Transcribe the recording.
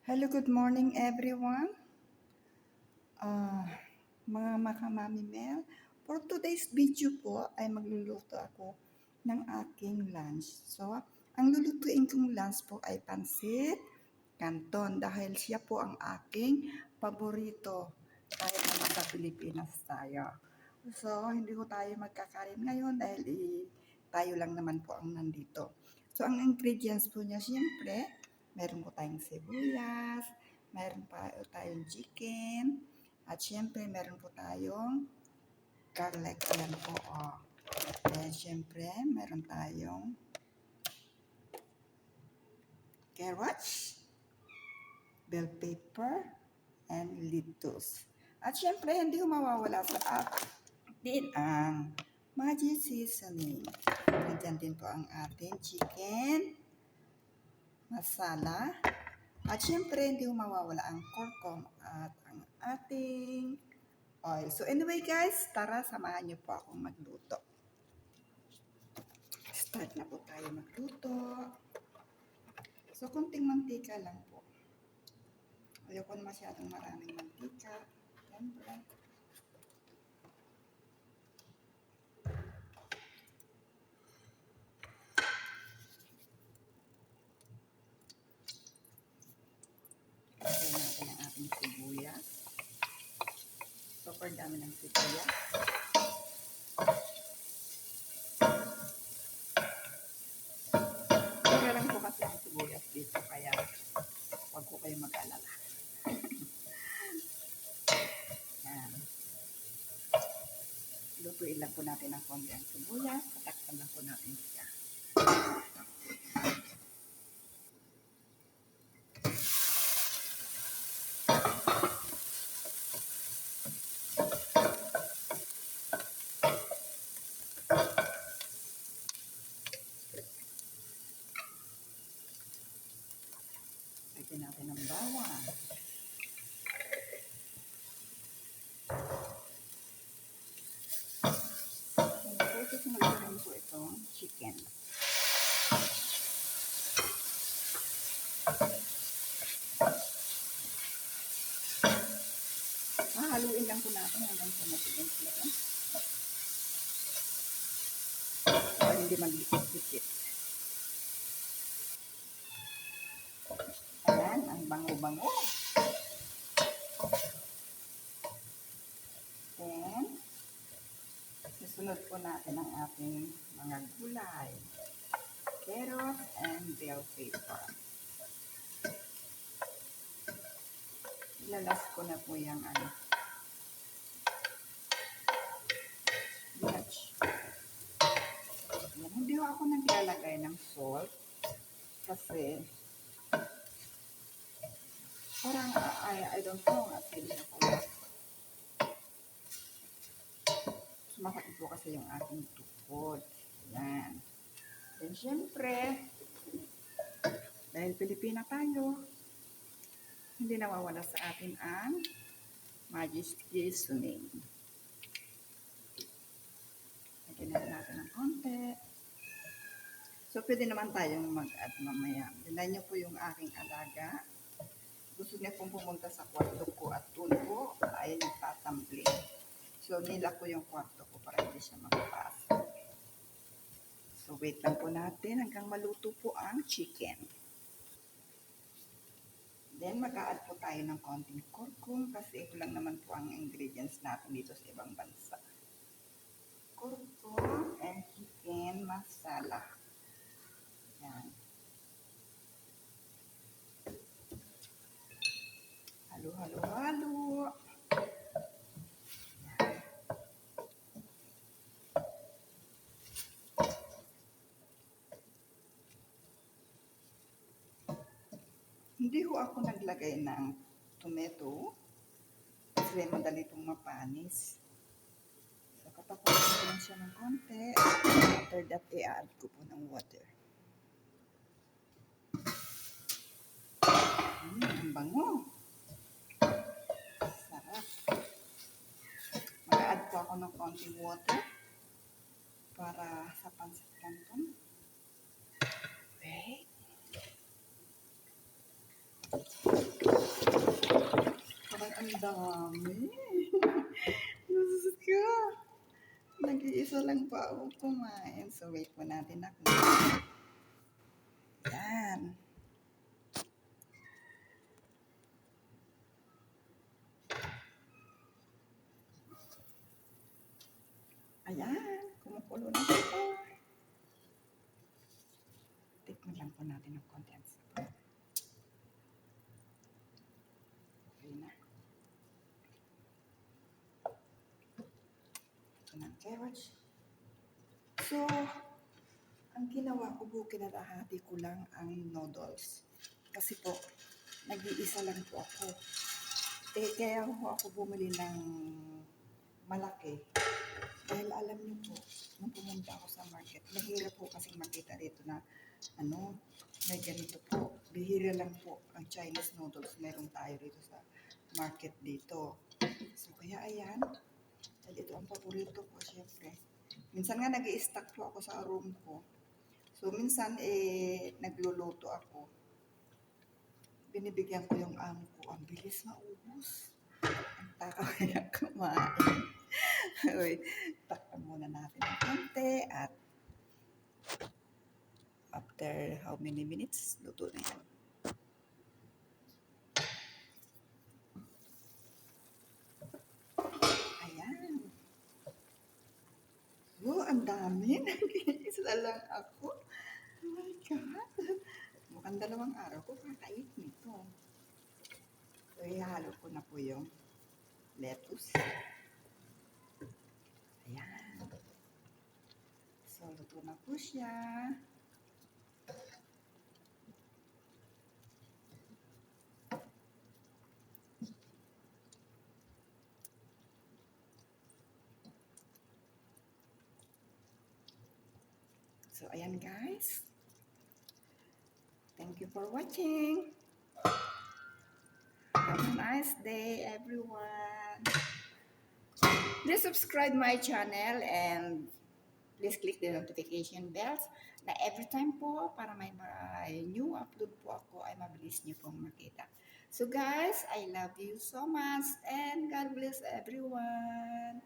Hello, good morning everyone. Ah, mga makamami Mel. For today's video po ay magluluto ako ng aking lunch. So, ang lulutuin kong lunch po ay pansit canton dahil siya po ang aking paborito kahit naman sa Pilipinas tayo. So, hindi ko tayo magkakarin ngayon dahil tayo lang naman po ang nandito. So, ang ingredients po niya siyempre, meron po tayong sibuyas, meron pa tayong chicken, at syempre, meron po tayong garlic. Ayan po, oh. And syempre, meron tayong carrots, bell pepper, and lettuce. At syempre, hindi ko mawawala sa atin ang magic seasoning. Nandiyan din po ang ating chicken masala. At syempre, hindi ko mawawala ang kurkum at ang ating oil. So anyway guys, tara samahan niyo po akong magluto. Start na po tayo magluto. So kunting mantika lang po. Ayoko na masyadong maraming mantika. Siyempre. Lagay natin ang ating sibuyas. Super dami ng sibuyas. Pura lang po kasi ang sibuyas dito, kaya huwag ko kayo mag-alala. Yan. Lutuin lang po natin ang konti ang sibuyas. Patakpan lang po natin siya. Lagyan natin ng bawang. Tapos magkaroon po itong chicken. Haluin lang po natin hanggang sa matiging chicken. Para hindi maglikit-likit. Ayan, ang bango-bango. Then, susunod po natin ang ating mga gulay. Carrot and bell pepper. Ilalas ko na po yung spinach. Hindi ako naglalagay ng salt kasi parang I don't know, feeling ako. Sumasakit po kasi yung ating tukod. Yan. Then syempre, dahil Pilipina tayo, hindi nawawala sa atin ang magic seasoning. Lagyan natin ng konti. So, pwede naman tayong mag-add mamaya. Tignan niyo po yung aking alaga. Gusto niya pong pumunta sa kwarto ko at doon po ay nagtatambling. So, nila ko yung kwarto ko para hindi siya magpasok. So, wait lang po natin hanggang maluto po ang chicken. Then, mag-a-add po tayo ng konting kurkum kasi ito lang naman po ang ingredients natin dito sa ibang bansa. Kurkum and chicken masala. Yan. Halo. Yan. Hindi ho ako naglagay ng tomato kasi madali itong mapanis. So, katapusin ko lang siya ng konti. After that, i-add ko po ng water. Ang bango. Sarap. Mag-add po ako ng konting water para sa pansit canton. Wait. dami. Diyos ko. Nag-iisa lang pa ako kumain. So, wait po natin na kumain. Yan. Ayan. Kumukulo na ito. Tikman lang po natin ng konti ang sabon. Okay na. Ito na ang carrots. So, ang ginawa ko po, kinarahati ko lang ang noodles. Kasi po, nag-iisa lang po ako. Kaya ako bumili ng malaki. Dahil alam niyo po, nung pumunta ako sa market, mahirap po kasing makita dito na may ganito po. Bihira lang po ang Chinese noodles. Meron tayo dito sa market dito. So, kaya ayan. Dahil ito ang paborito ko, syempre. Minsan nga nag-i-stack po ako sa room ko. So, minsan nagluluto ako. Binibigyan ko yung amo ko. Ang bilis maubos. Ang takaw kaya kumain. Uy, takpan muna natin ng konti at after how many minutes, luto na yan. Ayan. Oh, ang dami. Nag-iisa lang ako. Oh my God. Mukhang 2 araw ko kakain nito. So, ihalo ko na po yung lettuce. Ayan. So, luto na po siya. So, ayan guys. Thank you for watching. Have a nice day, everyone. Please subscribe my channel and please click the notification bells na every time po para may new upload po ako ay mabilis niyo pong makita. So guys, I love you so much and God bless everyone.